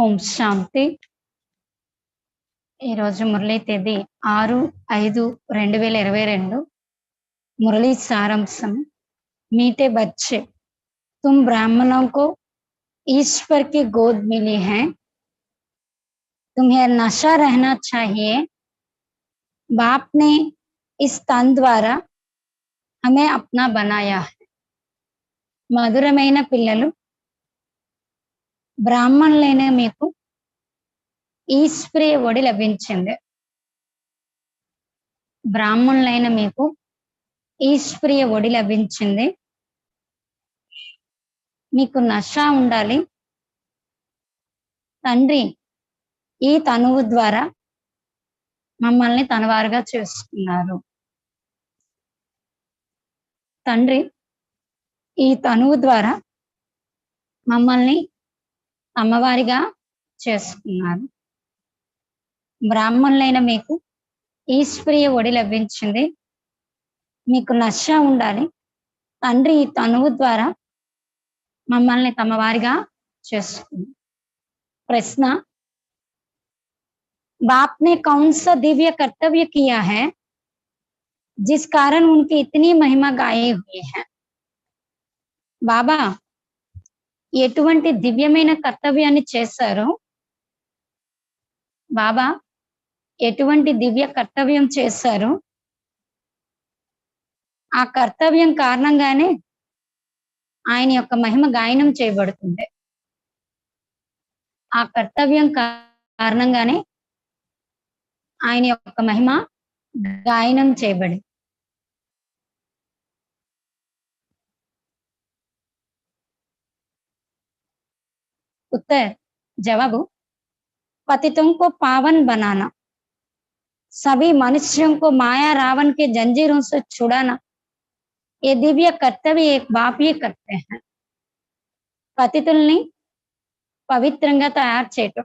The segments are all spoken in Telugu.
ఓం శాంతి. ఈరోజు మురళీ తేదీ 6/5/2022. मुरली सारांशम। मीठे बच्चे, तुम ब्राह्मणों को ईश्वर की गोद मिली है, तुम्हें नशा रहना चाहिए। बाप ने इस तन द्वारा हमें अपना बनाया है। మధురమైన పిల్లలు, బ్రాహ్మణులైన మీకు ఈశ్వరీయ ఒడి లభించింది. బ్రాహ్మణులైన మీకు ఈశ్వరీయ ఒడి లభించింది. మీకు నష ఉండాలి. తండ్రి ఈ తనువు ద్వారా మమ్మల్ని తనవారుగా చేసుకున్నారు. తండ్రి ఈ తనువు ద్వారా మమ్మల్ని అమ్మవారిగా చేసుకున్నారు. బ్రాహ్మణులైన మీకు ఈశ్వరీయ ఒడి లభించింది. మీకు నష ఉండాలి. తండ్రి ఈ తనువు ద్వారా మమ్మల్ని తమ వారిగా చేసుకున్నారు. ప్రశ్న, बाप ने कौन सा दिव्य कर्तव्य किया है जिस कारण उनकी इतनी महिमा गाई हुई है? బాబా ఎటువంటి దివ్యమైన కర్తవ్యాన్ని చేశారు? బాబా ఎటువంటి దివ్య కర్తవ్యం చేశారు? ఆ కర్తవ్యం కారణంగానే ఆయన యొక్క మహిమ గాయనం చేయబడుతుంది. ఆ కర్తవ్యం కారణంగానే ఆయన యొక్క మహిమ గాయనం చేయబడింది. उत्तर जवाब, पतितों को पावन बनाना, सभी मनुष्यों को माया रावण के जंजीरों से छुड़ाना, ये दिव्य कर्तव्य एक बाप ही करते हैं. పతితుల్ని పవిత్రంగా తయారు చేయటం,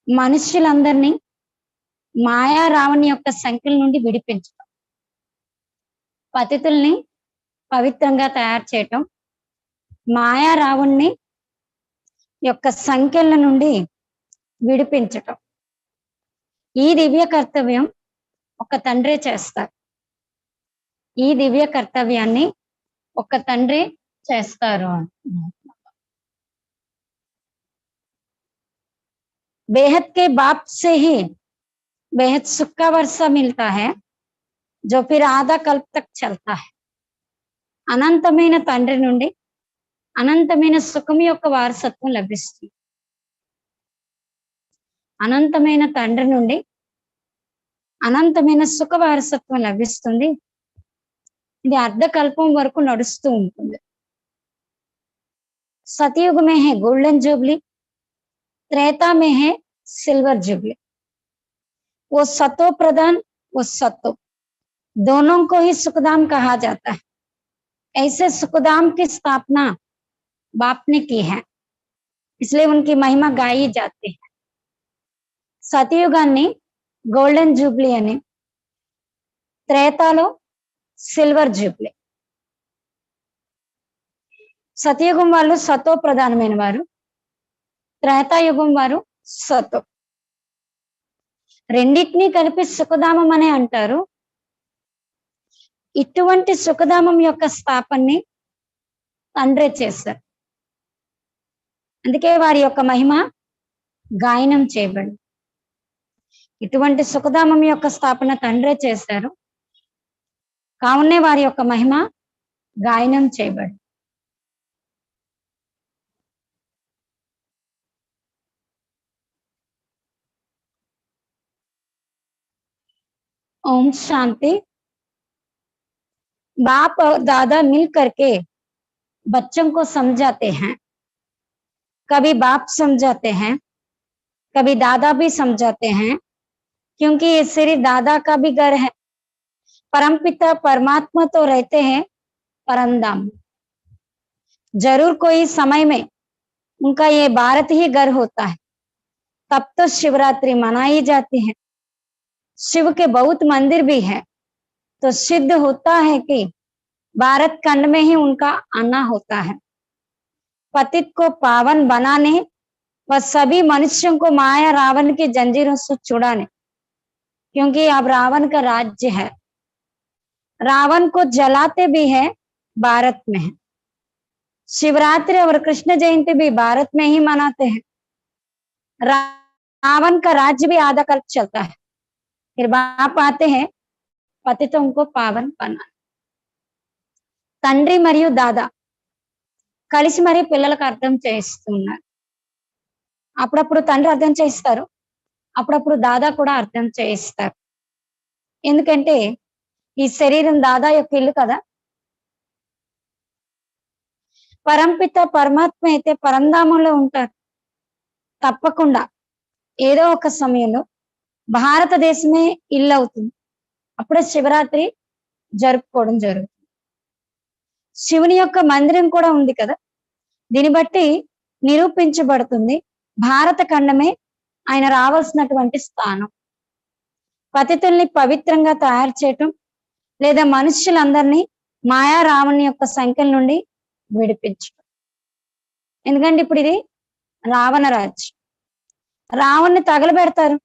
మనుష్యులందరినీ మాయా రావణి యొక్క సంఖ్యల నుండి విడిపించటం. పతితుల్ని పవిత్రంగా తయారు చేయటం, మాయా రావణ్ణి యొక్క సంఖ్యల నుండి విడిపించటం. ఈ దివ్య కర్తవ్యం ఒక తండ్రి చేస్తారు. ఈ దివ్య కర్తవ్యాన్ని ఒక తండ్రి చేస్తారు. बेहद के बाप से ही बेहद सुख का वर्षा मिलता है जो फिर आधा कल्प तक चलता है. అనంతమైన తండ్రి నుండి అనంతమైన సుఖం యొక్క వారసత్వం లభిస్తుంది. అనంతమైన తండ్రి నుండి అనంతమైన సుఖ వారసత్వం లభిస్తుంది. ఇది అర్ధకల్పం వరకు నడుస్తూ ఉంటుంది. सतयुग में है गोल्डन जुबली, त्रेता में है सिल्वर जुबली. वो सतो प्रधान, वो सतो, दोनों को ही सुखधाम कहा जाता है. ऐसे सुखधाम की स्थापना बाप ने की है, इसलिए उनकी महिमा गाई जाती है. సతయుగాన్ని గోల్డెన్ జూబ్లీ అని, త్రేతాలో సిల్వర్ జూబ్లీ. సతయుగం వాళ్ళు సతో ప్రధానమైన వారు, త్రేతాయుగం వారు సతో. రెండింటినీ కలిపి సుఖధామం అనే అంటారు. ఇటువంటి సుఖధామం యొక్క స్థాపనని తండ్రి చేశారు. అందుకే వారి యొక్క మహిమ గాయనం చేయబడింది. ఇటువంటి సుఖధామం యొక్క స్థాపన తండ్రే చేశారు, కావునే వారి యొక్క మహిమ గాయనం చేయబడింది. ओम शांति। बाप और दादा मिल करके बच्चों को समझाते हैं. कभी बाप समझाते हैं, कभी दादा भी समझाते हैं, क्योंकि ये सिर्फ दादा का भी घर है. परमपिता परमात्मा तो रहते हैं परमधाम. जरूर कोई समय में उनका ये भारत ही घर होता है. तब तो शिवरात्रि मनाई जाती है. शिव के बहुत मंदिर भी है, तो सिद्ध होता है कि भारत खंड में ही उनका आना होता है. पतित को पावन बनाने वह सभी मनुष्यों को माया रावण की जंजीरों से छुड़ाने, क्योंकि अब रावण का राज्य है। रावण को जलाते भी है भारत में है। शिवरात्रि और कृष्ण जयंती भी भारत में ही मनाते हैं। रावण का राज्य भी आधा कल्प चलता है। फिर बाप आते हैं पतितों को पावन बनाने। తండ్రి మరియు దాదా కలిసి మరి పిల్లలకు అర్థం చేస్తున్నారు. అప్పుడప్పుడు తండ్రి అర్థం చేయిస్తారు, అప్పుడప్పుడు దాదా కూడా అర్థం చేయిస్తారు. ఎందుకంటే ఈ శరీరం దాదా యొక్క ఇల్లు కదా. పరంపిత పరమాత్మ అయితే పరంధామంలో ఉంటారు. తప్పకుండా ఏదో ఒక సమయంలో భారతదేశమే ఇల్లు అవుతుంది. అప్పుడే శివరాత్రి జరుపుకోవడం జరుగుతుంది. శివుని యొక్క మందిరం కూడా ఉంది కదా. దీన్ని బట్టి నిరూపించబడుతుంది భారత ఖండమే ఆయన రావాల్సినటువంటి స్థానం. పతితుల్ని పవిత్రంగా తయారు చేయటం లేదా మనుష్యులందరినీ మాయా రావణి యొక్క సంఖ్యల నుండి విడిపించడం. ఎందుకంటే ఇప్పుడు ఇది రావణ రాజ్యం. రావణ్ణి తగలబెడతారు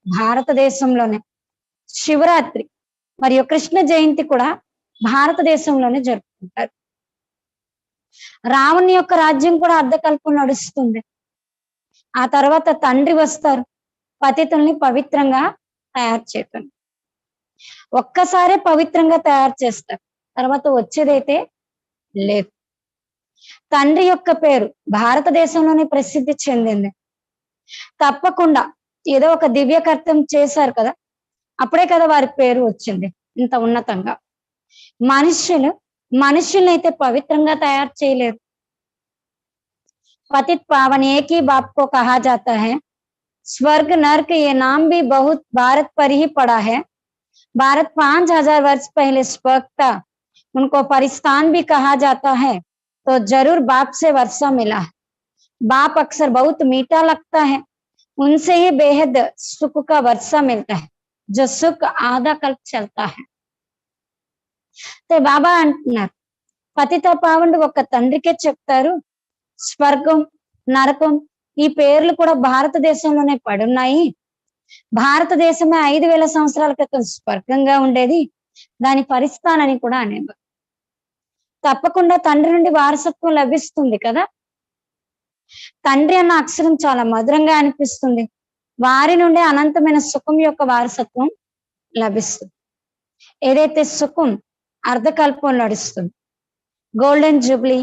భారతదేశంలోనే. శివరాత్రి మరియు కృష్ణ జయంతి కూడా భారతదేశంలోనే జరుపుకుంటారు. రావణి యొక్క రాజ్యం కూడా అర్ధకల్పం నడుస్తుంది. ఆ తర్వాత తండ్రి వస్తారు పతితుల్ని పవిత్రంగా తయారు చేయటం. ఒక్కసారే పవిత్రంగా తయారు చేస్తారు, తర్వాత వచ్చేదైతే లేదు. తండ్రి యొక్క పేరు భారతదేశంలోనే ప్రసిద్ధి చెందింది. తప్పకుండా ఏదో ఒక దివ్యకర్తం చేశారు కదా, అప్పుడే కదా వారి పేరు వచ్చింది ఇంత ఉన్నతంగా. మనుషులైతే పవిత్రంగా తయారు చేయలేరు. पतित पावन एक ही बाप को कहा जाता है। स्वर्ग नर्क ये नाम भी बहुत भारत पर ही पड़ा है। भारत 5000 वर्ष पहले स्वर्ग था, उनको परिस्तान भी कहा जाता है, तो जरूर बाप से वर्षा मिला है। बाप अक्सर बहुत मीठा लगता है, उनसे ही बेहद सुख का वर्षा मिलता है, जो सुख आधा कल्प चलता है। तो बाबा अंటున్నారు పతిత పావనుడు ఒక తండ్రికే చెప్తారు స్వర్గం నరకం ఈ పేర్లు కూడా భారతదేశంలోనే పడున్నాయి. భారతదేశమే 5000 సంవత్సరాల క్రితం స్వర్గంగా ఉండేది, దాని పరిస్థానని కూడా అనేవారు. తప్పకుండా తండ్రి నుండి వారసత్వం లభిస్తుంది కదా. తండ్రి అన్న అక్షరం చాలా మధురంగా అనిపిస్తుంది. వారి నుండి అనంతమైన సుఖం యొక్క వారసత్వం లభిస్తుంది. ఏదైతే సుఖం అర్ధకల్పం నడుస్తుంది. గోల్డెన్ జూబ్లీ,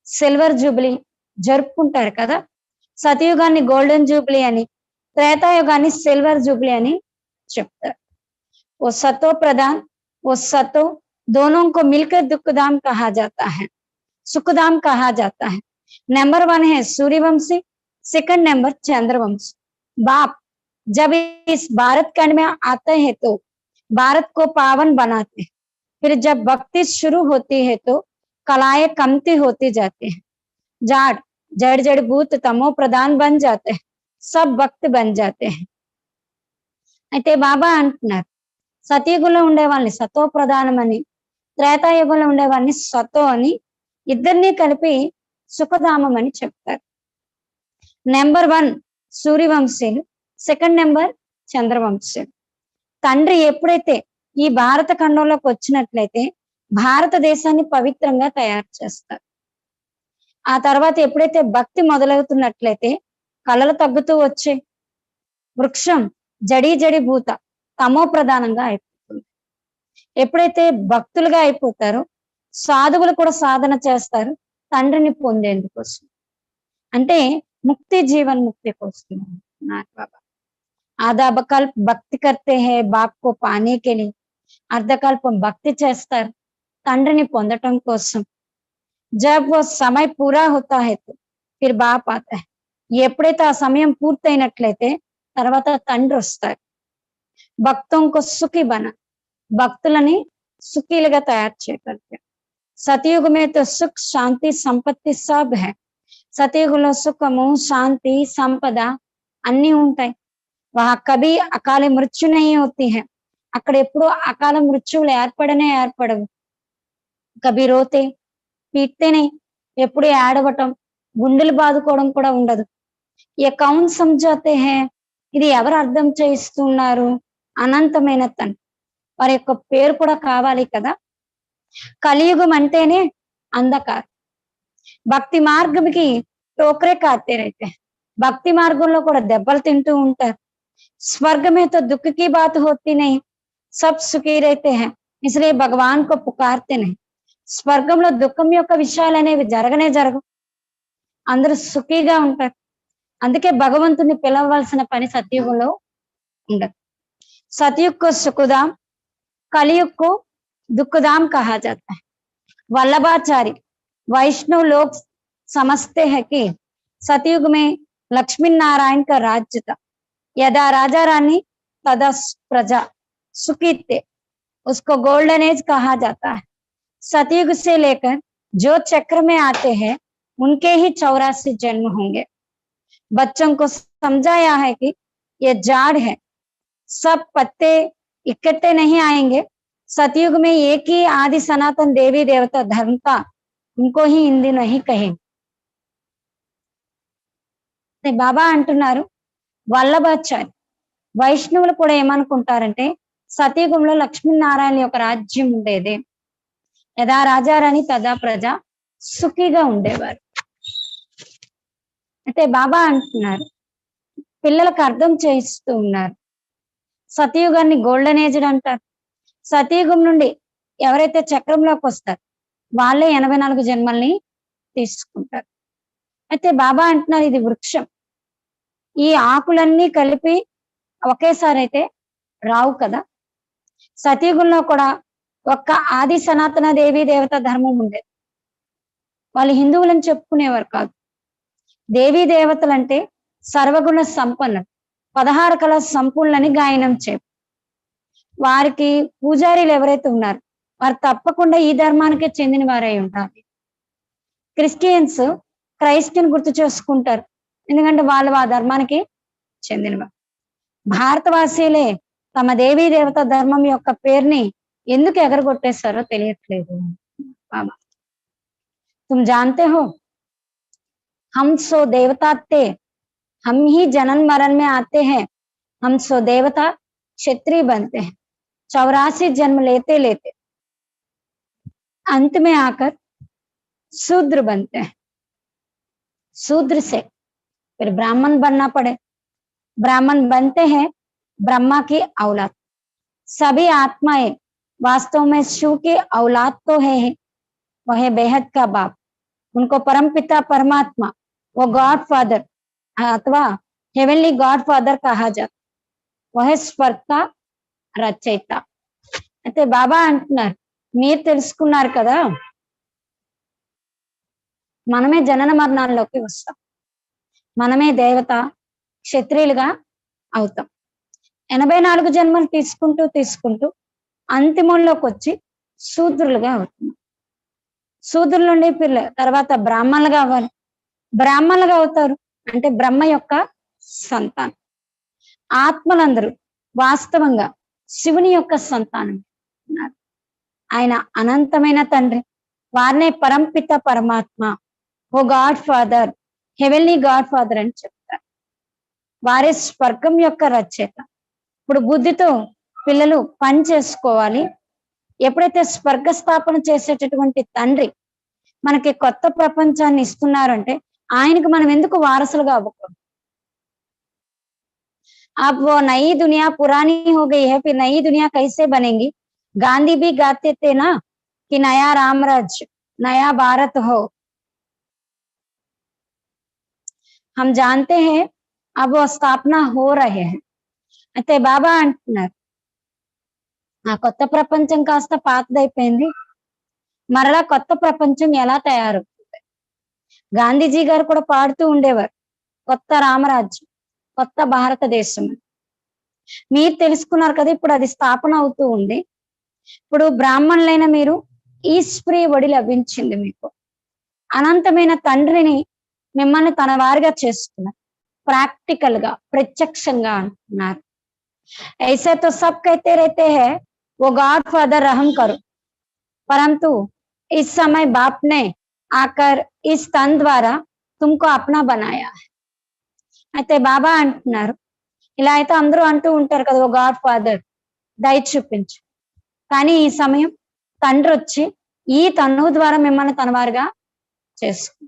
సిల్వర్ జూబ్లీ జరుపుకుంటారు కదా. సతయుగాన్ని గోల్డెన్ జూబ్లీ అని, త్రేతాయుగాన్ని సిల్వర్ జూబ్లీ అని చెప్తారు. वो सतो प्रधान वो सतो दोनों को मिलकर दुखधाम कहा जाता है, सुखधाम कहा जाता है। नंबर 1 है सूर्यवंशी, सेकंड नंबर चंद्रवंशी। बाप जब इस भारत खंड में आते हैं तो भारत को पावन बनाते हैं। फिर जब भक्ति शुरू होती है तो कलाएं कमती होती जाती है। जाट जड़ जड़ भूत तमो प्रधान बन जाते हैं, सब भक्त बन जाते हैं। అయితే బాబా అంటున్నారు సతయుగంలో ఉండే వాళ్ళని సతో ప్రధానం అని, త్రేతాయుగంలో ఉండే వాళ్ళని సతో అని, ఇద్దరిని కలిపి సుఖధామం అని చెప్తారు. నెంబర్ 1 సూర్యవంశీయులు, సెకండ్ నెంబర్ చంద్రవంశీయులు. తండ్రి ఎప్పుడైతే ఈ భారత ఖండంలోకి వచ్చినట్లయితే భారతదేశాన్ని పవిత్రంగా తయారు చేస్తారు. ఆ తర్వాత ఎప్పుడైతే భక్తి మొదలవుతున్నట్లయితే కళలు తగ్గుతూ వచ్చే వృక్షం జడి జడి భూత తమో ప్రధానంగా అయిపోతుంది. ఎప్పుడైతే భక్తులుగా అయిపోతారో సాధువులు కూడా సాధన చేస్తారు తండ్రిని పొందేందుకోసం, అంటే ముక్తి జీవన్ ముక్తి కోసం. బాబా आधा कल्प भक्ति करते हैं बाप को पाने के लिए, अर्धकल्पम भक्ति చేస్తారు తండ్రిని పొందటం కోసం. जब वो समय पूरा होता है तो फिर बाप आता है. ఎప్పుడైతే ఆ సమయం పూర్తయినట్లయితే తర్వాత తండ్రి వస్తారు. భక్తం को सुखी बना, భక్తులని సుఖీలుగా తయారు చేయగలిగారు. సతయుగ में तो सुख शांति संपत्ति सब है. సతయుగంలో సుఖము శాంతి సంపద అన్ని ఉంటాయి. वहां कभी अकाल मृत्यु नहीं होती है. అక్కడ ఎప్పుడు అకాల మృత్యువులు ఏర్పడవు. కభీ రోతే పీట్తేనే, ఎప్పుడు ఏడవటం గుండెలు బాదుకోవడం కూడా ఉండదు. ये कौन समझाते हैं, ఇది ఎవరు అర్థం చేయిస్తున్నారు, అనంతమైన తండ్రి. వారి యొక్క పేరు కూడా కావాలి కదా. కలియుగం అంటేనే అంధకారం. భక్తి మార్గంకి టోకరే కాతే రైతే, భక్తి మార్గంలో కూడా దెబ్బలు తింటూ ఉంటారు. स्वर्ग में तो दुख की बात होती नहीं, सब सुखी रहते हैं, इसलिए भगवान को पुकारते नहीं. స్వర్గంలో దుఃఖం యొక్క విషయాలు అనేవి జరగనే జరగవు, అందరూ సుఖీగా ఉంటారు. అందుకే భగవంతుని పిలవవలసిన పని సత్యుగంలో ఉండదు. सतयुग को सुखधाम, कलयुग को दुखधाम कहा जाता है. वल्लभाचार्य वैष्णव लोग समझते हैं कि सतयुग में लक्ष्मी नारायण का राज्य था. यदा राजा रानी तदा प्रजा सुखी थे, उसको गोल्डन एज कहा जाता है. सतयुग से लेकर जो चक्र में आते हैं उनके ही 84 जन्म होंगे. बच्चों को समझाया है कि ये झाड़ है, सब पत्ते इकट्ठे नहीं आएंगे. सतयुग में एक ही आदि सनातन देवी देवता धर्म था, उनको ही हिंदी नहीं कहेंगे. బాబా అంటున్నారు, వల్లభాచార్య వైష్ణవులు కూడా ఏమనుకుంటారంటే సతయుగంలో లక్ష్మీనారాయణ యొక్క రాజ్యం ఉండేది. యదా రాజారాణి తదా ప్రజ సుఖీగా ఉండేవారు. అయితే బాబా అంటున్నారు, పిల్లలకు అర్థం చేయిస్తూ ఉన్నారు. సతయుగాన్ని గోల్డెన్ ఏజ్డ్ అంటారు. సతయుగం నుండి ఎవరైతే చక్రంలోకి వస్తారు వాళ్ళే 84 జన్మల్ని తీసుకుంటారు. అయితే బాబా అంటున్నారు, ఇది వృక్షం, ఈ ఆకులన్నీ కలిపి ఒకేసారి అయితే రావు కదా. సతయుగంలో కూడా ఒక్క ఆది సనాతన దేవి దేవత ధర్మం ఉండేది. వాళ్ళు హిందువులని చెప్పుకునేవారు కాదు. దేవీ దేవతలు అంటే సర్వగుణ సంపన్నులు, 16 కళ సంపూర్ణని గాయనం చే. వారికి పూజారీలు ఎవరైతే ఉన్నారు వారు తప్పకుండా ఈ ధర్మానికే చెందిన వారై ఉంటారు. క్రిస్టియన్స్ క్రైస్ట్ని గుర్తు చేసుకుంటారు, ఎందుకంటే వాళ్ళు ఆ ధర్మానికి చెందినవారు. భారతవాసీలే తమ దేవీ దేవత ధర్మం యొక్క పేరుని ఎందుకు ఎగరగొట్టేస్తారో తెలియట్లేదు. బాబా, तुम जानते हो हम सो देवता थे, हम ही जन्म मरण में आते हैं, हम सो देवता क्षत्रिय बनते हैं, 84 जन्म लेते लेते अंत में आकर शूद्र बनते हैं. शूद्र से फिर ब्राह्मण बनना पड़े, ब्राह्मण बनते हैं ब्रह्मा की औलाद. सभी आत्माएं वास्तव में शिव की औलाद तो है, वह है बेहद का बाप. उनको परमपिता परमात्मा, वो गॉड फादर अथवा हेवनली गॉड फादर कहा जाता. वह స్వర్గ का రచయిత. అయితే బాబా అంటున్నారు, మీరు తెలుసుకున్నారు కదా, మనమే జనన మరణాల్లోకి వస్తాం, మనమే దేవత క్షత్రియులుగా అవుతాం. 84 జన్మలు తీసుకుంటూ తీసుకుంటూ అంతిమంలోకి వచ్చి శూద్రులుగా అవుతున్నాం. శూద్రుల నుండి పిల్ల తర్వాత బ్రాహ్మణులుగా అవ్వాలి. బ్రాహ్మణులుగా అవుతారు అంటే బ్రహ్మ యొక్క సంతానం. ఆత్మలందరూ వాస్తవంగా శివుని యొక్క సంతానం ఉన్నారు. ఆయన అనంతమైన తండ్రి, వారినే పరంపిత పరమాత్మ, O God father, heavenly God father అని చెప్తారు. వారే స్వర్గం యొక్క రచయిత. ఇప్పుడు బుద్ధితో పిల్లలు పని చేసుకోవాలి. ఎప్పుడైతే స్వర్గ స్థాపన చేసేటటువంటి తండ్రి మనకి కొత్త ప్రపంచాన్ని ఇస్తున్నారంటే ఆయనకు మనం ఎందుకు వారసులుగా అవ్వకూడదు. अब वो नई दुनिया पुरानी हो गई है, फिर नई दुनिया कैसे बनेगी. गांधी भी गाते थे ना कि नया रामराज नया भारत हो. हम जानते हैं अब वो स्थापना हो रहे हैं. అయితే బాబా అంటున్నారు, ఆ కొత్త ప్రపంచం కాస్త పాతదైపోయింది, మరలా కొత్త ప్రపంచం ఎలా తయారవుతుంది. గాంధీజీ గారు కూడా పాడుతూ ఉండేవారు, కొత్త రామరాజ్యం, కొత్త భారతదేశం. మీరు తెలుసుకున్నారు కదా, ఇప్పుడు అది స్థాపన అవుతూ ఉంది. ఇప్పుడు బ్రాహ్మణులైన మీరు ఈశ్వరీయ ఒడి లభించింది. మీకు అనంతమైన తండ్రిని మిమ్మల్ని తన వారిగా చేసుకున్నారు, ప్రాక్టికల్ గా ప్రత్యక్షంగా అంటున్నారు. ऐसे तो सब कहते रहते हैं वो गॉड फादर रहम करो, परंतु इस समय बाप ने आकर इस तन द्वारा तुमको अपना बनाया है. అయితే బాబా అంటున్నారు, ఇలా అయితే అందరూ అంటూ ఉంటారు కదా, ఓ గాడ్ ఫాదర్ దయ చూపించు. కానీ ఈ సమయం తండ్రి వచ్చి ఈ తనువు ద్వారా మిమ్మల్ని తనవారుగా చేసుకు.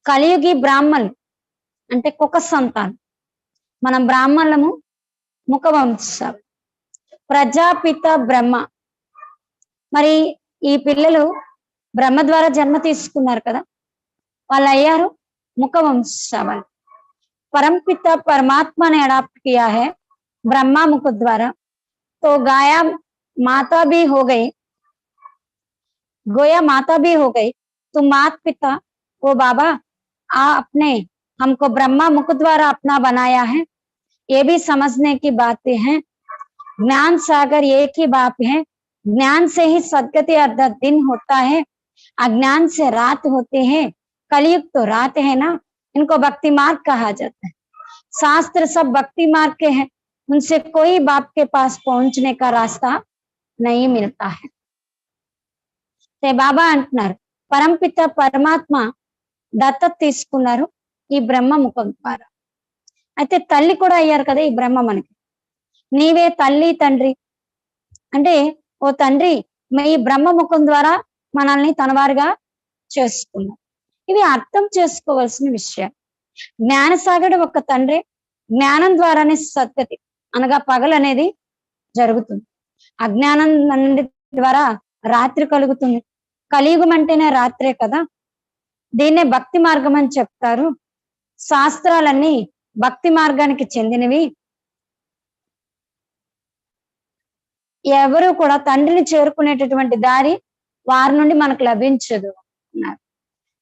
కలియుగి బ్రాహ్మణులు అంటే కుక సంతానం, మనం బ్రాహ్మణులము, ముఖ వంశం, ప్రజాపిత బ్రహ్మ. మరి ఈ పిల్లలు బ్రహ్మ ద్వారా జన్మ తీసుకున్నారు కదా, వాళ్ళు అయ్యారు ముఖ వంశవాళ్ళు. परमपित परमात्मा ने अडॉप्ट किया है ब्रह्मा मुख द्वारा, तो गाया माता भी हो गई, गोया माता भी हो गई, तो मात पिता वो बाबा आपने हमको ब्रह्मा मुख द्वारा अपना बनाया है, ये भी समझने की बातें हैं। ज्ञान सागर एक ही बाप है, ज्ञान से ही सदगति अर्ध दिन होता है, अज्ञान से रात होते हैं, कलयुग तो रात है ना, इनको भक्ति मार्ग कहा जाता है। शास्त्र सब भक्ति मार्ग के हैं, उनसे कोई बाप के पास पहुंचने का रास्ता नहीं मिलता है। ते बाबा अंటున్నారు, పరంపిత పరమాత్మ దత్తత తీసుకున్నారు ఈ బ్రహ్మ ముఖం ద్వారా. అయితే తల్లి కూడా అయ్యారు కదా ఈ బ్రహ్మ మనకి. నీవే తల్లి తండ్రి అంటే, ఓ తండ్రి ఈ బ్రహ్మ ముఖం ద్వారా మనల్ని తనవారుగా చేసుకున్నారు. ఇవి అర్థం చేసుకోవాల్సిన విషయం. జ్ఞానసాగరుడు ఒక తండ్రి, జ్ఞానం ద్వారానే సద్గతి అనగా పగలు అనేది జరుగుతుంది, అజ్ఞానం ద్వారా రాత్రి కలుగుతుంది. కలియుగం అంటేనే రాత్రే కదా, దీన్నే భక్తి మార్గం అని చెప్తారు. శాస్త్రాలన్నీ భక్తి మార్గానికి చెందినవి. ఎవరు కూడా తండ్రిని చేరుకునేటటువంటి దారి వారి నుండి మనకు లభించదు అన్నారు.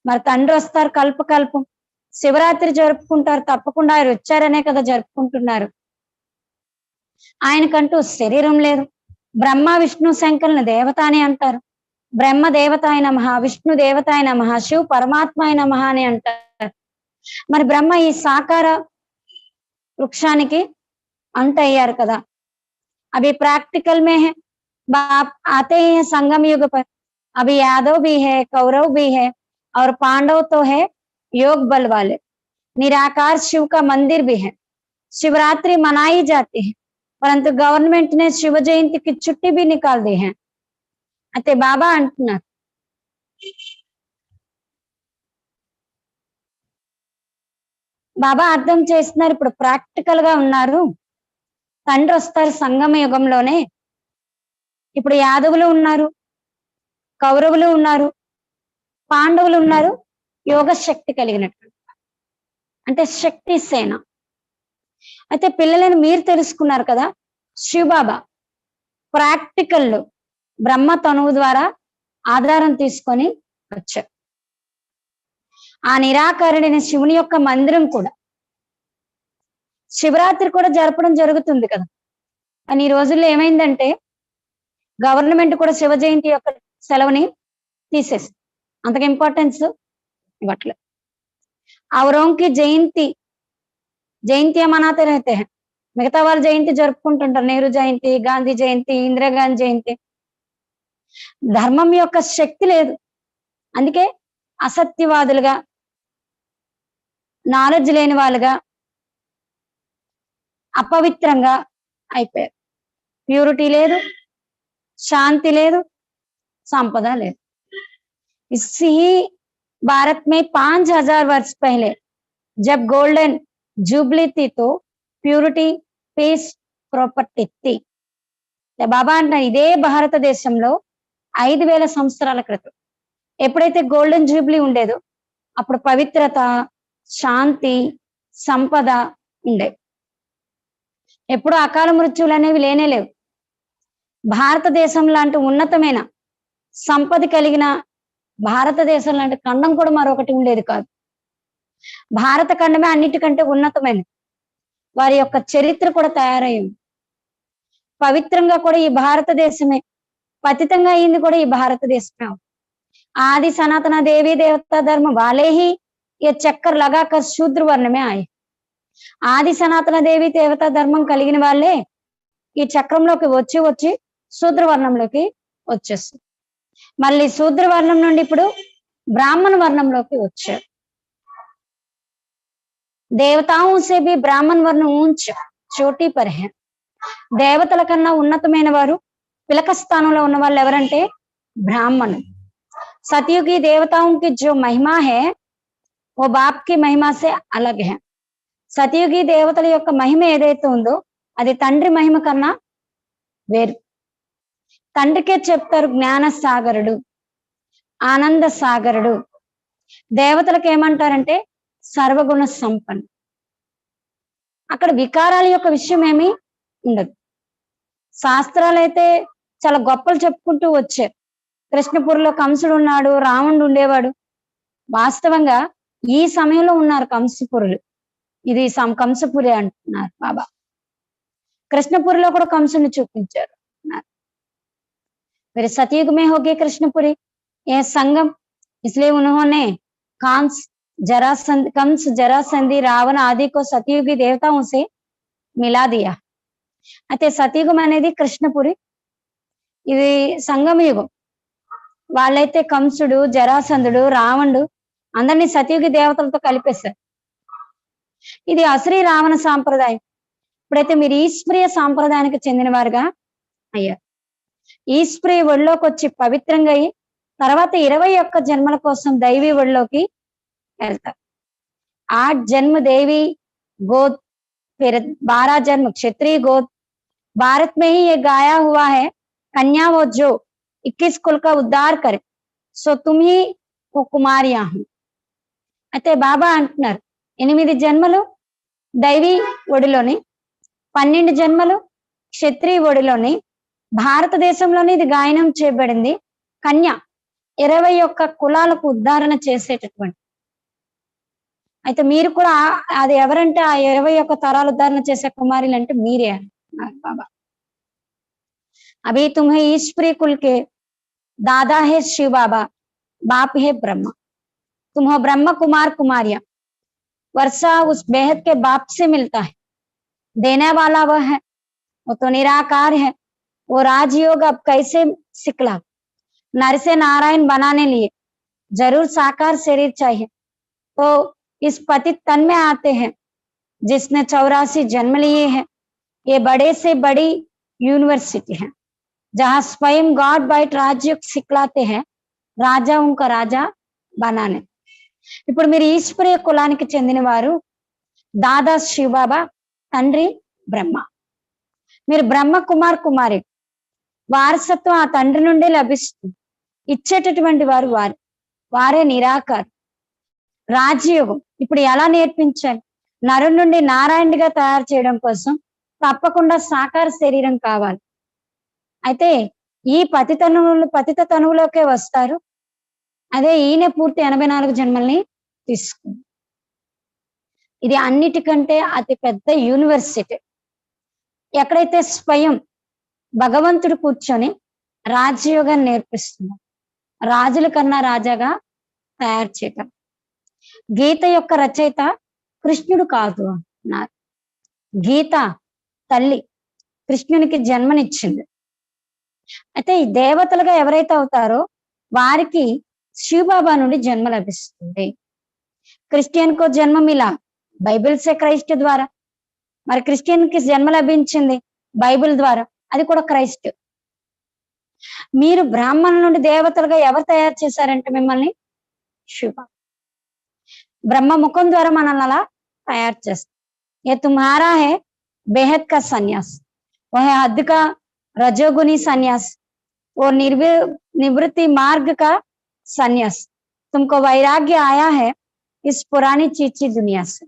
మరి తండ్రి వస్తారు కల్పకల్పం, శివరాత్రి జరుపుకుంటారు, తప్పకుండా ఆయన వచ్చారనే కదా జరుపుకుంటున్నారు. ఆయనకంటూ శరీరం లేదు. బ్రహ్మ విష్ణు శంకరుని దేవత అని అంటారు. బ్రహ్మ దేవతాయ నమః, విష్ణు దేవతాయ నమః, శివ పరమాత్మాయ నమః అని అంటారు. మరి బ్రహ్మ ఈ సాకార వృక్షానికి అంటయ్యారు కదా. अभी प्रैक्टिकल में है, बाप आते ही है संगम युग पर, अभी यादव भी है, कौरव भी है और पांडव तो है योग बल वाले। निराकार शिव का मंदिर भी है, शिवरात्रि मनाई जाती है, परंतु गवर्नमेंट ने शिव जयंती की छुट्टी भी निकाल दी है। అయితే బాబా అంటున్నారు, బాబా అర్థం చేస్తున్నారు, ఇప్పుడు ప్రాక్టికల్ గా ఉన్నారు. తండ్రి వస్తారు సంగమ యుగంలోనే. ఇప్పుడు యాదవులు ఉన్నారు, కౌరవులు ఉన్నారు, పాండవులు ఉన్నారు, యోగ శక్తి కలిగినటువంటి అంటే శక్తి సేన. అయితే పిల్లలను మీరు తెలుసుకున్నారు కదా, శివబాబా ప్రాక్టికల్లో బ్రహ్మ తనువు ద్వారా ఆధారం తీసుకొని వచ్చారు. ఆ నిరాకరణైన శివుని యొక్క మందిరం కూడా, శివరాత్రి కూడా జరపడం జరుగుతుంది కదా. కానీ ఈ రోజుల్లో ఏమైందంటే గవర్నమెంట్ కూడా శివ జయంతి యొక్క సెలవుని తీసేసి అంతగా ఇంపార్టెన్స్ ఇవ్వట్లేదు. ఔరోంకి జయంతి జయంతి మనాతే రహతే హై, మిగతా వాళ్ళ జయంతి జరుపుకుంటుంటారు, నెహ్రూ జయంతి, గాంధీ జయంతి, ఇందిరాగాంధీ జయంతి. ధర్మం యొక్క శక్తి లేదు, అందుకే అసత్యవాదులుగా, నాలెడ్జ్ లేని వాళ్ళుగా, अपवित्रंगा అయిపోయారు. ప్యూరిటీ లేదు, శాంతి లేదు, సంపద లేదు. इसी भारत में 5000 वर्ष पहले जब गोल्डन जुबली थी तो प्यूरिटी पीस ప్రాపర్టీ थी. బాబా అంటారు, ఇదే భారతదేశంలో 5000 సంవత్సరాల క్రితం ఎప్పుడైతే గోల్డెన్ జూబ్లీ ఉండేదో అప్పుడు పవిత్రత, శాంతి, సంపద ఉండే. ఎప్పుడు అకాల మృత్యువులు అనేవి లేనే లేవు. భారతదేశం లాంటి ఉన్నతమైన సంపద కలిగిన భారతదేశం లాంటి ఖండం కూడా మరొకటి ఉండేది కాదు. భారత ఖండమే అన్నిటికంటే ఉన్నతమైనది. వారి యొక్క చరిత్ర కూడా తయారయ్యింది. పవిత్రంగా కూడా ఈ భారతదేశమే, పతితంగా అయింది కూడా ఈ భారతదేశమే. ఆది సనాతన దేవీ దేవతా ధర్మ వాలే హీ ये चक्कर लगाकर शूद्र वर्ण में आए. ఆది సనాతన దేవి దేవతా ధర్మం కలిగిన వాళ్ళే ఈ చక్రంలోకి వచ్చి వచ్చి శూద్ర వర్ణంలోకి వచ్చేస్తారు. మళ్ళీ శూద్ర వర్ణం నుండి ఇప్పుడు బ్రాహ్మణ వర్ణంలోకి వచ్చారు. देवताओं से भी ब्राह्मण वर्ण ऊंच चोटी पर है దేవతల కన్నా ఉన్నతమైన వారు పిలక స్థానంలో ఉన్న వాళ్ళు ఎవరంటే బ్రాహ్మణులు सतयुगी देवताओं की जो महिमा है वो बाप की महिमा से अलग है సతయుగి దేవతల యొక్క మహిమ ఏదైతే ఉందో అది తండ్రి మహిమ కన్నా వేరు తండ్రికే చెప్తారు జ్ఞాన సాగరుడు ఆనంద సాగరుడు దేవతలకు ఏమంటారంటే సర్వగుణ సంపన్న అక్కడ వికారాల యొక్క విషయం ఏమీ ఉండదు శాస్త్రాలు అయితే చాలా గొప్పలు చెప్పుకుంటూ వచ్చారు కృష్ణపూర్లో కంసుడు ఉన్నాడు రావణుడు ఉండేవాడు వాస్తవంగా ఈ సమయంలో ఉన్నారు కంసపురులు ఇది కంసపురి అంటున్నారు బాబా कृष्णपुरी కూడా కంసుని చూపించారు फिर सतयुग में हो गए कृष्णपुरी यह संगम इसलिए उन्होंने कंस जरासंधि रावण आदि को सतयुगी देवताओं से मिला दिया అయితే సతయుగం అనేది కృష్ణపురి ఇది సంగమ యుగం వాళ్ళైతే కంసుడు జరాసంధుడు రావణుడు అందరినీ సతయుగి దేవతలతో కలిపేశారు ఇది అసురీ రావణ సాంప్రదాయం ఇప్పుడైతే మీరు ఈశ్వరీయ సాంప్రదాయానికి చెందిన వారుగా అయ్యారు ఈశ్వరీయ ఒళ్ళోకి వచ్చి పవిత్రంగా అయ్యి తర్వాత 21 జన్మల కోసం దైవీ ఒళ్ళోకి వెళ్తారు 8 जन्म देवी गोद फिर 12 जन्म क्षत्रिय गोद भारत में ही ये गाया हुआ है कन्या वो जो 21 कुल का उद्धार करे सो तुम ही वो कुमारियां हो అయితే బాబా అంటున్నారు 8 జన్మలు దైవీ ఒడిలోని 12 జన్మలు క్షత్రియ ఒడిలోని భారతదేశంలోని ఇది గాయనం చేయబడింది కన్య 21 కులాలకు ఉద్ధారణ చేసేటటువంటి అయితే మీరు కూడా అది ఎవరంటే ఆ 21 తరాలు ఉద్ధారణ చేసే కుమారులు అంటే మీరే బాబా अभी तुम्हें ईश्वरी कुल के दादा है शिव बाबा बाप है ब्रह्मा तुम हो ब्रह्म कुमार कुमारियां वर्षा उस बेहद के बाप से मिलता है देने वाला वह है वो तो निराकार है वो राजयोग अब कैसे सिखला नर से नारायण बनाने लिए जरूर साकार शरीर चाहिए तो इस पतित तन में आते हैं जिसने 84 जन्म लिए हैं ये बड़े से बड़ी यूनिवर्सिटी है जहां स्वयं गॉड बाइट राजयोग सिखलाते हैं రాజాओं का राजा बनाने ఇప్పుడు మీరు ఈశ్వరీయ కులానికి చెందిన వారు దాదా శివబాబా తండ్రి బ్రహ్మ మీరు బ్రహ్మ కుమార్ కుమారి వారసత్వం ఆ తండ్రి నుండి లభిస్తుంది ఇచ్చేటటువంటి వారు వారే నిరాకారు రాజయోగం ఇప్పుడు ఎలా నేర్పించాలి నరుడి నుండి నారాయణుడిగా తయారు చేయడం కోసం తప్పకుండా సాకార శరీరం కావాలి అయితే ఈ పతిత తనువులోకే వస్తారు అదే ఈయన పూర్తి 84 జన్మల్ని తీసుకుంది ఇది అన్నిటికంటే అతి పెద్ద యూనివర్సిటీ ఎక్కడైతే స్వయం భగవంతుడు కూర్చొని రాజయోగాన్ని నేర్పిస్తున్నారు రాజుల కన్నా రాజాగా తయారు చేయటం గీత యొక్క రచయిత కృష్ణుడు కాదు అన్నారు గీత తల్లి కృష్ణునికి జన్మనిచ్చింది అయితే ఈ దేవతలుగా ఎవరైతే అవుతారో వారికి శివబాబా నుండి జన్మ లభిస్తుంది క్రిస్టియన్ కో జన్మ మిలా బైబిల్ సే క్రైస్ట్ ద్వారా మరి క్రిస్టియన్ కి జన్మ లభించింది బైబిల్ ద్వారా అది కూడా క్రైస్ట్ మీరు బ్రాహ్మణుల నుండి దేవతలుగా ఎవరు తయారు చేశారంటే మిమ్మల్ని శివబాబా బ్రహ్మ ముఖం ద్వారా మనల్ని అలా తయారు చేస్తారు ఏ తుమ్హారా హే బేహద్ కా సన్యాస్ वो है हद का रजोगुनी संन्यास और निवृत्ति मार्ग का संन्यास तुमको वैराग्य आया है इस पुरानी चीची दुनिया से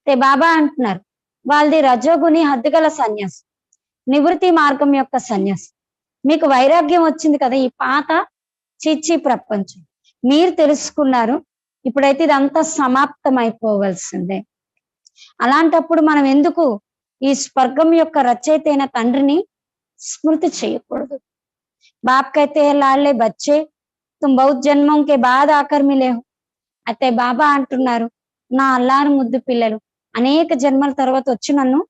ते बाबा अंటున్నారు వాళ్ళది రజోగుని హద్దుగల సన్యాసం నివృత్తి మార్గం యొక్క సన్యాసం మీకు వైరాగ్యం వచ్చింది కదా ఈ పాత చీచి ప్రపంచం మీరు తెలుసుకున్నారు ఇప్పుడైతే ఇదంతా సమాప్తం అయిపోవలసిందే అలాంటప్పుడు మనం ఎందుకు ఈ స్వర్గం యొక్క రచయిత అయిన తండ్రిని స్మృతి చేయకూడదు బాప్ कहते हैं लाडले बच्चे तुम बहुत जन्मों के बाद आकर मिले हो అయితే బాబా అంటున్నారు నా అల్లారు ముద్దు పిల్లలు అనేక జన్మల తర్వాత వచ్చి నన్ను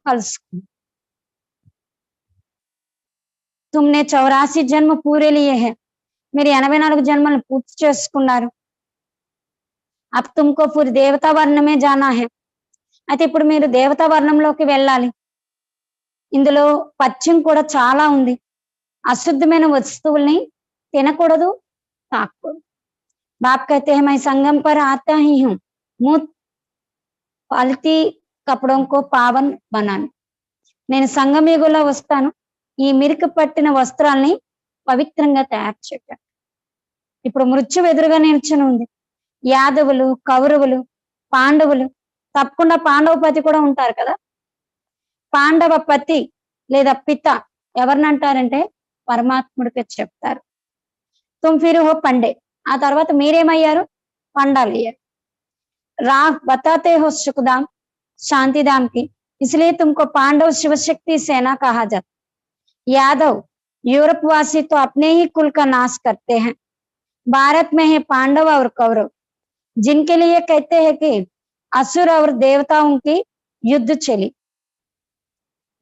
కలుసుకున్నారు तुमने 84 जन्म पूरे लिए हैं మీరు 84 జన్మలను పూర్తి చేసుకున్నారు अब तुमको फिर देवता वर्ण में जाना है। అయితే ఇప్పుడు మీరు దేవతా వర్ణంలోకి వెళ్ళాలి। ఇందులో పథ్యం కూడా చాలా ఉంది। అశుద్ధమైన వస్తువుల్ని తినకూడదు, తాకూడదు। बाप कहते हैं मैं संगम पर आता ही हूँ मुंह पालती कपड़ों को पावन बनाने। నేను సంగమయుగంలో వస్తాను ఈ మిరికి పట్టిన వస్త్రాల్ని పవిత్రంగా తయారు చేయడానికి। ఇప్పుడు మృత్యు ఎదురుగా నిల్చుని ఉంది। యాదవులు, కౌరవులు, పాండవులు, తప్పకుండా పాండవపతి కూడా ఉంటారు కదా। పాండవ పతి లేదా పిత ఎవరినంటారంటే పరమాత్ముడికి చెప్తారు। తుమ్ ఫిర్ హో పండే, ఆ తర్వాత మీరేమయ్యారు? పండాలు అయ్యారు। राह बताते हो सुखधाम शांतिधाम की, इसलिए तुमको पांडव शिवशक्ति सेना कहा जाता। यादव यूरोप वासी तो अपने ही कुल का नाश करते हैं। भारत में है पांडव और कौरव, जिनके लिए कहते हैं कि असुर और देवताओं की युद्ध चली।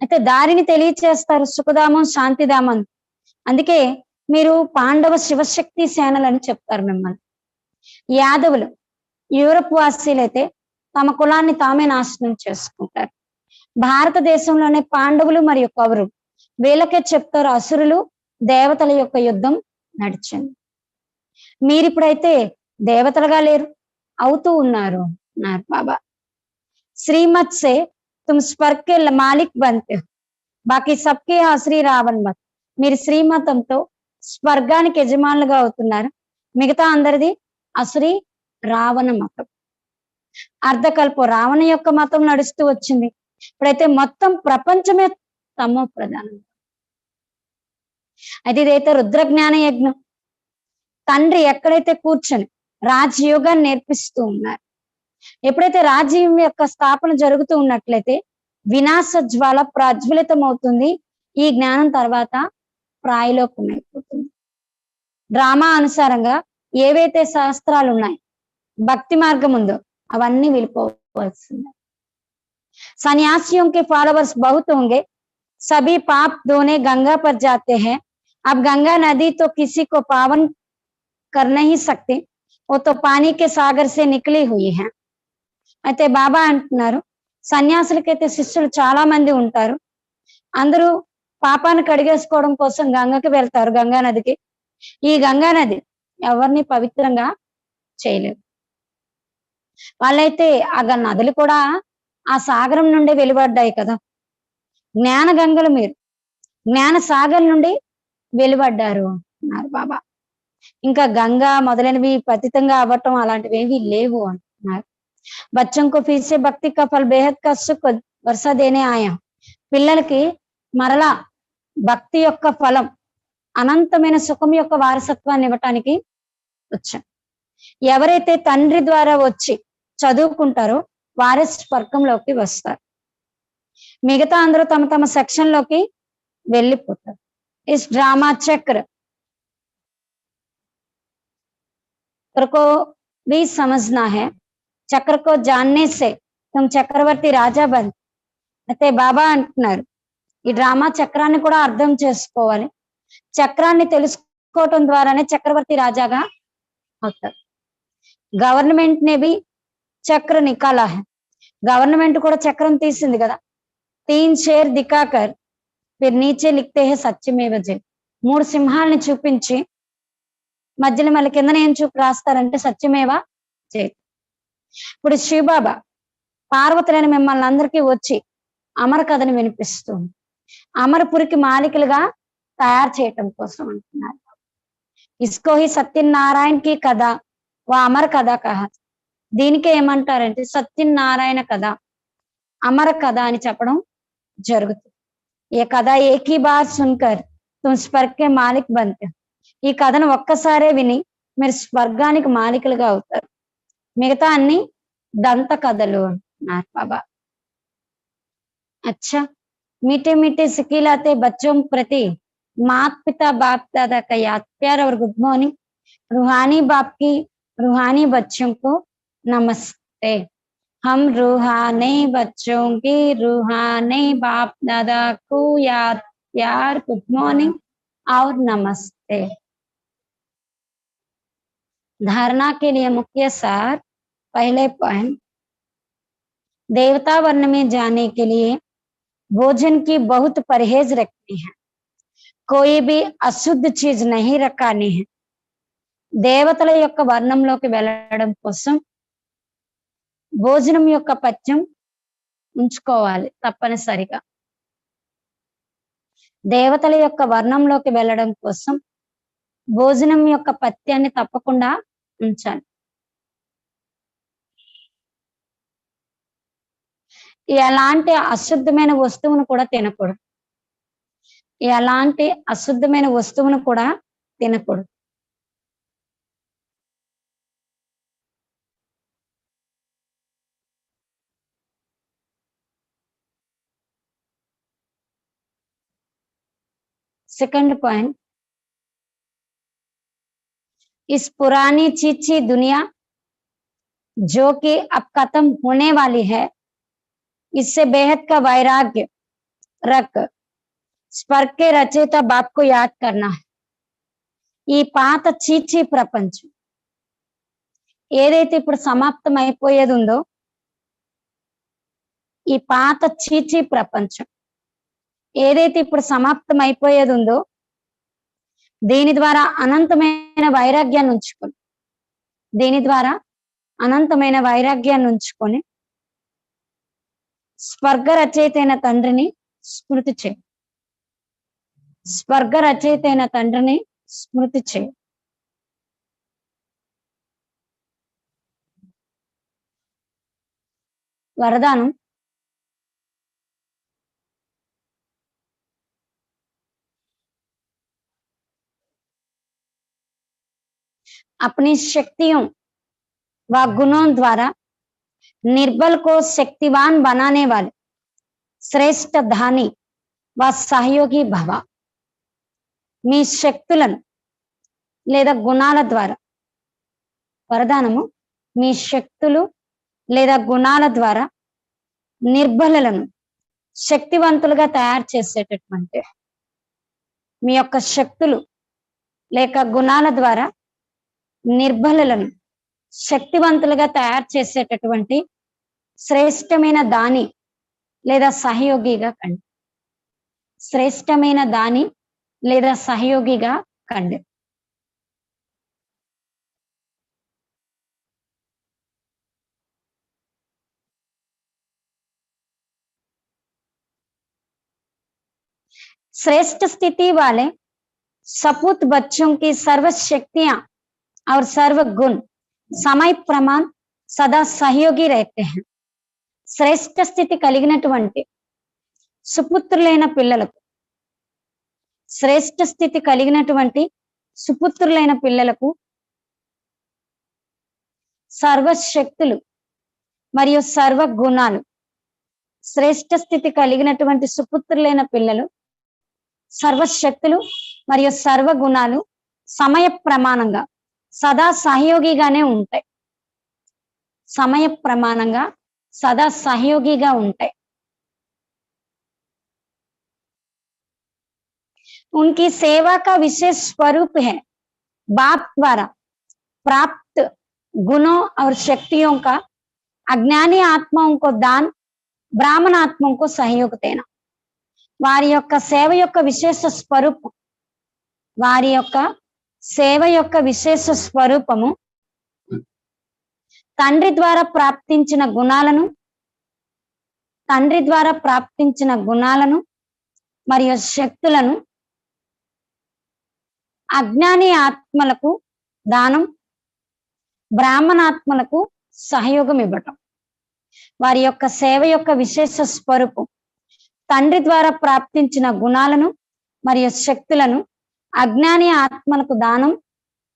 అయితే దారిని తెలియచేస్తారు సుఖధామం శాంతిధామం। అందుకే మీరు పాండవ శివశక్తి సేనలని చెప్తారు మిమ్మల్ని। యాదవులు యూరప్ వాసీలైతే తమ కులాన్ని తామే నాశనం చేసుకుంటారు। భారతదేశంలోనే పాండవులు మరియు కౌరవులు వీళ్ళకే చెప్తారు అసురులు దేవతల యొక్క యుద్ధం నడిచింది। మీరిప్పుడైతే దేవతలుగా లేరు, అవుతూ ఉన్నారు అన్నారు బాబా। శ్రీమత్ సే तुम स्वर्ग के मालिक बनते हो, बाकी सबके यहाँ श्री రావణ్ మత్। మీరు శ్రీమతంతో స్వర్గానికి యజమానులుగా అవుతున్నారు, మిగతా అందరిది అసురి రావణ మతం। అర్ధకల్ప రావణ యొక్క మతం నడుస్తూ వచ్చింది, ఇప్పుడైతే మొత్తం ప్రపంచమే తమో ప్రధానం। అయితే ఇదైతే రుద్ర జ్ఞాన యజ్ఞం। తండ్రి ఎక్కడైతే కూర్చొని రాజయోగాన్ని నేర్పిస్తూ ఉన్నారు, ఎప్పుడైతే రాజ్యం యొక్క స్థాపన జరుగుతూ ఉన్నట్లయితే వినాశ జ్వాల ప్రజ్వలితం అవుతుంది। ఈ జ్ఞానం తర్వాత ప్రాయలోకం అయిపోతుంది। డ్రామా అనుసారంగా ఏవైతే శాస్త్రాలు ఉన్నాయి, భక్తి మార్గం ఉందో అవన్నీ వెళ్ళిపోవాల్సిందే। सन्यासियों के फॉलोवर्स बहुत होंगे, सभी पाप धोने गंगा पर जाते हैं। अब गंगा नदी तो किसी को पावन कर नहीं सकती, वो तो पानी के सागर से निकली हुई है। అయితే బాబా అంటున్నారు సన్యాసులకైతే శిష్యులు చాలా మంది ఉంటారు, అందరూ పాపాన్ని కడిగేసుకోవడం కోసం గంగకి వెళ్తారు, గంగా నదికి। ఈ గంగా నది ఎవరిని పవిత్రంగా చేయలేదు। వాళ్ళైతే ఆ నదులు కూడా ఆ సాగరం నుండి వెలువడ్డాయి కదా। జ్ఞాన గంగలు మీరు జ్ఞాన సాగర్ నుండి వెలువడ్డారు అన్నారు బాబా। ఇంకా గంగా మొదలైనవి పతితంగా అవ్వటం అలాంటివి ఏవి లేవు అంటున్నారు। बच्चों को फिर से भक्ति का फल बेहद का सुख वर्षा देने आया। పిల్లలకి మరలా భక్తి యొక్క ఫలం అనంతమైన సుఖం యొక్క వారసత్వాన్ని ఇవ్వటానికి వచ్చాం। ఎవరైతే తండ్రి ద్వారా వచ్చి చదువుకుంటారో వారే స్వర్గంలోకి వస్తారు, మిగతా అందరూ తమ తమ సెక్షన్ లోకి వెళ్ళిపోతారు। इस ड्रामा चक्र को भी समझना है, చక్ర కో జాన్నే సే తుమ్ చక్రవర్తి రాజా బన్। అయితే బాబా అంటున్నారు ఈ డ్రామా చక్రాన్ని కూడా అర్థం చేసుకోవాలి, చక్రాన్ని తెలుసుకోవటం ద్వారానే చక్రవర్తి రాజాగా అవుతారు। గవర్నమెంట్ నే भी చక్ర నికాలా है, గవర్నమెంట్ కూడా చక్రం తీసింది కదా। 3 షేర్ దికాకర్ ఫిర్ నీచే లిఖతే హై సత్యమేవ జయతే, 3 సింహాలని చూపించి మధ్యలో మళ్ళీ కిందన ఏం చూపి రాస్తారంటే సత్యమేవ జయతే। ఇప్పుడు శివబాబా పార్వతులైన మిమ్మల్ని అందరికీ వచ్చి అమర కథని వినిపిస్తూ అమరపురికి మాలికలుగా తయారు చేయటం కోసం అంటున్నారు। ఇస్కో హి సత్యనారాయణ కి కథ వా అమర కథ కహ, దీనికే ఏమంటారంటే సత్యనారాయణ కథ, అమర కథ అని చెప్పడం జరుగుతుంది। ఏ కథ ఏకీ బార్ సున్కర్ తుమ్ స్వర్గ కే మాలిక్ బంతే, ఈ కథను ఒక్కసారే విని మీరు స్వర్గానికి మాలికలుగా అవుతారు, మిగతా అన్ని దంత కథలు అన్నారు బాబా। अच्छा मीठे मीठे सिखिलाते बच्चों प्रति माता पिता बाप दादा का याद प्यार और गुड मॉर्निंग। रूहानी बाप की रूहानी बच्चों को नमस्ते। हम रूहानी बच्चों की रूहानी बाप दादा को याद प्यार गुड मॉर्निंग और नमस्ते। धारणा के लिए मुख्य सार पहले पॉइंट, देवता वर्ण में जाने के लिए भोजन की बहुत परहेज रखनी है, कोई भी अशुद्ध चीज नहीं रखानी है। దేవతల యొక్క వర్ణంలోకి వెళ్ళడం కోసం భోజనం యొక్క పథ్యం ఉంచుకోవాలి తప్పనిసరిగా. దేవతల యొక్క వర్ణంలోకి వెళ్ళడం కోసం భోజనం యొక్క పథ్యాన్ని తప్పకుండా ఉంచాలి. ఎలాంటి అశుద్ధమైన వస్తువును కూడా తినకూడదు. ఎలాంటి అశుద్ధమైన వస్తువును కూడా తినకూడదు. सेकंड पॉइंट, इस पुरानी चीची दुनिया जो कि अब खत्म होने वाली है, इससे बेहद का वैराग्य रख स्वर्ग के रचयिता बाप को याद करना है. ఈ పాత చీచీ ప్రపంచం ఏదైతే ఇప్పుడు సమాప్తం అయిపోయేది ఉందో, ఈ పాత చీచీ ప్రపంచం ఏదైతే ఇప్పుడు సమాప్తం అయిపోయేది ఉందో, దీని ద్వారా అనంతమైన వైరాగ్యాన్ని ఉంచుకొని, దీని ద్వారా అనంతమైన వైరాగ్యాన్ని ఉంచుకొని స్వర్గ రచయిత అయిన తండ్రిని స్మృతి చేయి. స్వర్గ రచయిత అయిన తండ్రిని స్మృతి చేయి. వరదానం, अपनी शक्तियों व गुणों द्वारा निर्बल को शक्तिवान बनाने वाले श्रेष्ठ धानी व सहयोगी भव. మీ శక్తులను లేదా గుణాల ద్వారా, వరదానము, మీ శక్తులు లేదా గుణాల ద్వారా నిర్బలులను శక్తివంతులుగా తయారు చేసేటటువంటి, మీ యొక్క శక్తులు లేక గుణాల ద్వారా నిర్బలులను శక్తివంతులుగా తయారు చేసేటటువంటి శ్రేష్టమైన దాని లేదా సహయోగిగా కండి. శ్రేష్టమైన దాని లేదా సహయోగిగా కండి. श्रेष्ठ स्थिति वाले सपूत बच्चों की सर्व शक्तियां और सर्व गुण समय प्रमाण सदा सहयोगी रहते हैं. శ్రేష్ఠ స్థితి కలిగినటువంటి సుపుత్రులైన పిల్లలకు, శ్రేష్ఠ స్థితి కలిగినటువంటి సుపుత్రులైన పిల్లలకు సర్వశక్తులు మరియు సర్వ గుణాలు, శ్రేష్ఠ స్థితి కలిగినటువంటి సుపుత్రులైన పిల్లలు సర్వశక్తులు మరియు సర్వ గుణాలు సమయ ప్రమాణంగా సదా సహయోగిగానే ఉంటాయి. సమయ ప్రమాణంగా सदा सहयोगीगा ఉంటాయి. उनकी सेवा का विशेष स्वरूप है बाप द्वारा प्राप्त गुणों और शक्तियों का अज्ञानी आत्माओं को दान, ब्राह्मण आत्माओं को सहयोग देना. వారి యొక్క సేవ యొక్క విశేష స్వరూపం, వారి యొక్క సేవ యొక్క విశేష స్వరూపము తండ్రి ద్వారా ప్రాప్తించిన గుణాలను, తండ్రి ద్వారా ప్రాప్తించిన గుణాలను మరియు శక్తులను అజ్ఞాని ఆత్మలకు దానం, బ్రాహ్మణాత్మలకు సహయోగం ఇవ్వటం. వారి యొక్క సేవ యొక్క విశేష స్వరూపం తండ్రి ద్వారా ప్రాప్తించిన గుణాలను మరియు శక్తులను అజ్ఞాని ఆత్మలకు దానం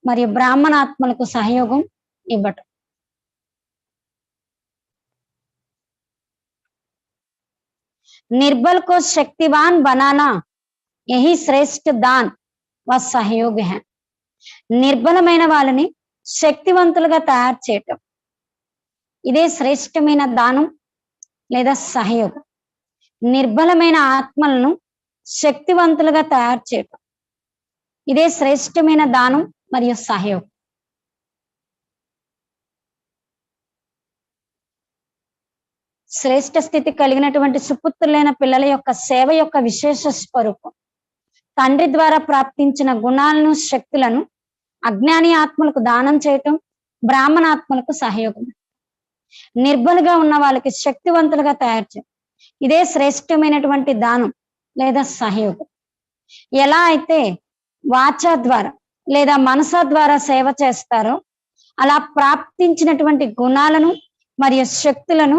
మరియు బ్రాహ్మణాత్మలకు సహయోగం ఇవ్వటం. निर्बल को शक्तिवान बनाना यही श्रेष्ठ दान व सहयोग है. నిర్బలమైన వాళ్ళని శక్తివంతులుగా తయారు చేయటం, ఇదే శ్రేష్టమైన దానం లేదా సహయోగం. నిర్బలమైన ఆత్మలను శక్తివంతులుగా తయారు చేయటం, ఇదే శ్రేష్టమైన దానం మరియు సహయోగం. శ్రేష్ఠ స్థితి కలిగినటువంటి సుపుత్రులైన పిల్లల యొక్క సేవ యొక్క విశేష స్వరూపం. తండ్రి ద్వారా ప్రాప్తించిన గుణాలను, శక్తులను అజ్ఞాని ఆత్మలకు దానం చేయటం, బ్రాహ్మణాత్మలకు సహయోగం. నిర్బలుగా ఉన్న వాళ్ళకి శక్తివంతులుగా తయారు చేయడం, ఇదే శ్రేష్టమైనటువంటి దానం లేదా సహయోగం. ఎలా అయితే వాచా ద్వారా లేదా మనసా ద్వారా సేవ చేస్తారో అలా ప్రాప్తించినటువంటి గుణాలను మరియు శక్తులను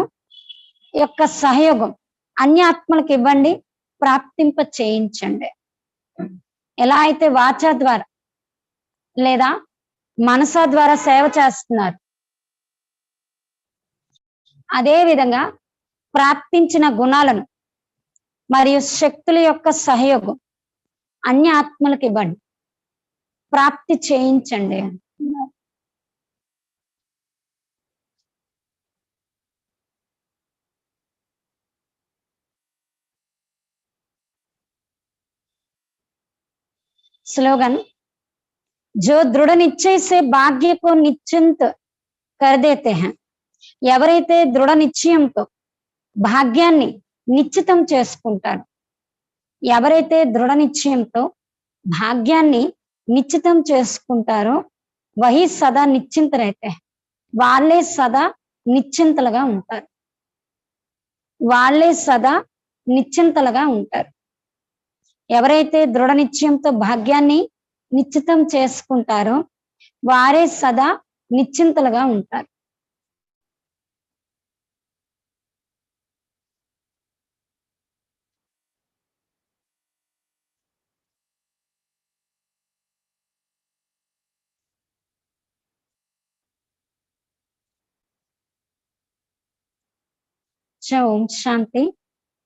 యొక్క సహయోగం అన్య ఆత్మలకు ఇవ్వండి, ప్రాప్తింప చేయించండి. ఎలా అయితే వాచా ద్వారా లేదా మనసా ద్వారా సేవ చేస్తున్నారు, అదే విధంగా ప్రాప్తించిన గుణాలను మరియు శక్తుల యొక్క సహయోగం అన్య ఆత్మలకు ఇవ్వండి, ప్రాప్తి చేయించండి. स्लोगन, जो दृढ़ निश्चय से भाग्य को निश्चिंत कर देते हैं. ఎవరైతే దృఢ నిశ్చయంతో భాగ్యాన్ని నిశ్చితం చేసుకుంటారు, ఎవరైతే దృఢ నిశ్చయంతో భాగ్యాన్ని నిశ్చితం చేసుకుంటారో వహి సదా నిశ్చింతరైతే, వాళ్ళే సదా నిశ్చింతలుగా ఉంటారు. వాళ్ళే సదా నిశ్చింతలుగా ఉంటారు. ఎవరైతే దృఢ నిశ్చయంతో భాగ్యాన్ని నిశ్చితం చేసుకుంటారో వారే సదా నిశ్చింతలుగా ఉంటారు. ఓం శాంతి.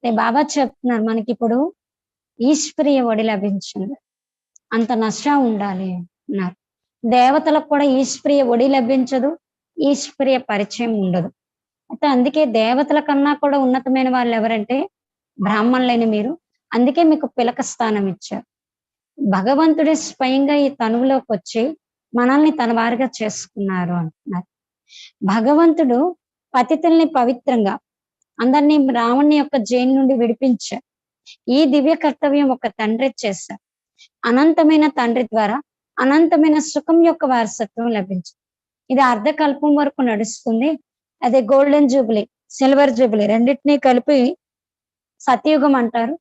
బాబా చెప్తున్నారు మనకి ఇప్పుడు ఈశ్వరీయ ఒడి లభించింది, అంత నశ ఉండాలి అన్నారు. దేవతలకు కూడా ఈశ్వరీయ ఒడి లభించదు, ఈశ్వరీయ పరిచయం ఉండదు. అయితే అందుకే దేవతల కన్నా కూడా ఉన్నతమైన వాళ్ళు ఎవరంటే బ్రాహ్మణులైన మీరు. అందుకే మీకు పిలక స్థానం ఇచ్చారు. భగవంతుడే స్వయంగా ఈ తనువులోకి వచ్చి మనల్ని తన వారిగా చేసుకున్నారు అంటున్నారు. భగవంతుడు పతితుల్ని పవిత్రంగా అందరినీ రావణ్ణి యొక్క జైలు నుండి విడిపించారు. ఈ దివ్య కర్తవ్యం ఒక తండ్రి చేశారు. అనంతమైన తండ్రి ద్వారా అనంతమైన సుఖం యొక్క వారసత్వం లభించింది. ఇది అర్ధకల్పం వరకు నడుస్తుంది. అదే గోల్డెన్ జూబ్లీ, సిల్వర్ జూబ్లీ రెండింటినీ కలిపి సత్యయుగం అంటారు,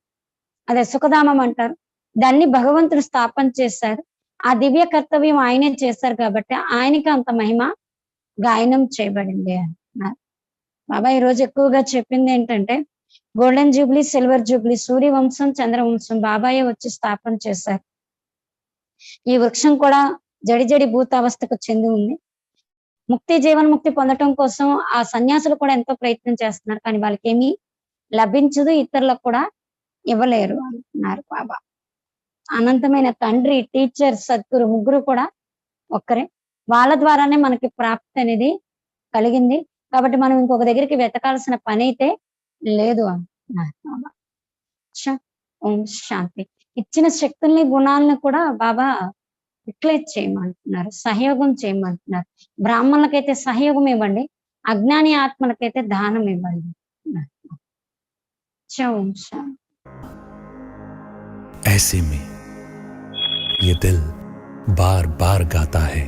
అదే సుఖధామం అంటారు. దాన్ని భగవంతుడు స్థాపన చేశారు. ఆ దివ్య కర్తవ్యం ఆయనే చేశారు కాబట్టి ఆయనకి అంత మహిమ గాయనం చేయబడింది అన్నారు. బాబా ఈరోజు ఎక్కువగా చెప్పింది ఏంటంటే గోల్డెన్ జూబ్లీ, సిల్వర్ జూబ్లీ, సూర్యవంశం, చంద్రవంశం బాబాయే వచ్చి స్థాపన చేశారు. ఈ వృక్షం కూడా జడి భూతావస్థకు చెంది ఉంది. ముక్తి, జీవన్ముక్తి పొందటం కోసం ఆ సన్యాసులు కూడా ఎంతో ప్రయత్నం చేస్తున్నారు, కానీ వాళ్ళకి ఏమీ లభించదు, ఇతరులకు కూడా ఇవ్వలేరు అంటున్నారు బాబా. అనంతమైన తండ్రి, టీచర్, సద్గురు ముగ్గురు కూడా ఒక్కరే. వాళ్ళ ద్వారానే మనకి ప్రాప్తి అనేది కలిగింది. కాబట్టి మనం ఇంకొక దగ్గరికి వెతకాల్సిన పని అయితే లేదు అంటున్నారు బాబా. ఓం శాంతి. ఇచ్చిన శక్తుల్ని, గుణాలను కూడా బాబా రిక్లైజ్ చేయమంటున్నారు, సహయోగం చేయమంటున్నారు. బ్రాహ్మణులకైతే సహయోగం ఇవ్వండి, అజ్ఞాని ఆత్మలకైతే దానం ఇవ్వండి. ఓం శాంతి. ऐसे में ये दिल बार बार गाता है,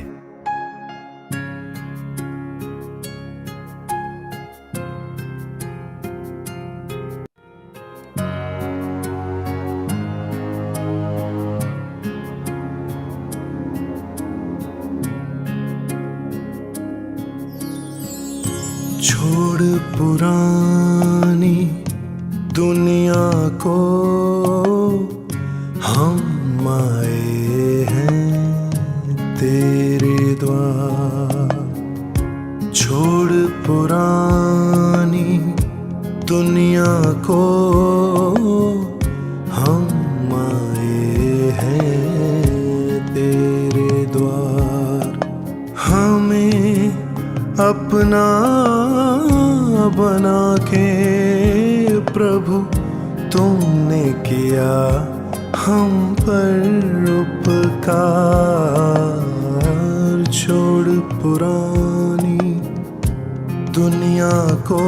छोड़ पुरानी दुनिया को हम आए हैं तेरे द्वार। छोड़ पुरानी दुनिया को हम आए हैं तेरे द्वार। हमें अपना बना के प्रभु तुमने किया हम पर उपकार। छोड़ पुरानी दुनिया को